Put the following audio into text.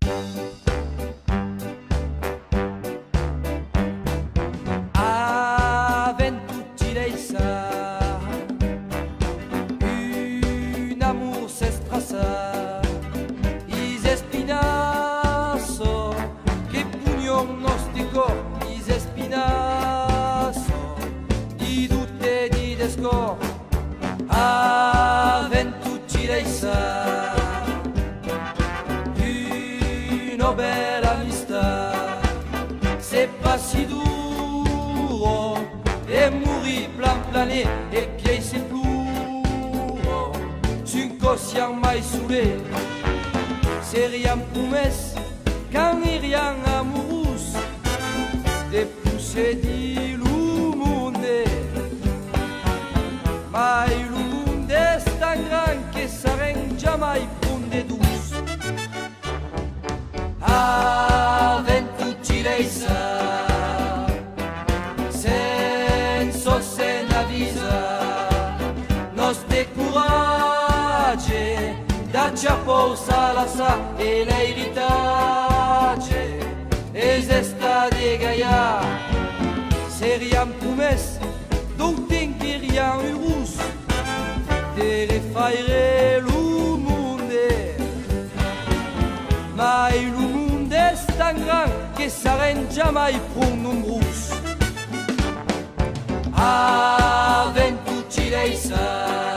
Un amor se estrasa, is espinazo, che pugno gnostico, is espinazo, di tutte di desco, aventucci lei sa, una bella amistà, c'est pas si duro, e mourir plan plané, e pieds c'est plus. Siamo mai saoulé, c'est rien promesse, quand il rien amoureux, des poussées di lumone, mai le monde est tan grand que ça rend jamais punde douce. Aventucci lei sa, senza se n'avvisa, nostre courage, daccia posa la sa e lei ritace, esesta de gaia, se rien promesse, d'autant che rien urus, de rifaire lo monde, ma il monde est tan grand che sarem jamais prun nombrus. Aventucci lei sa,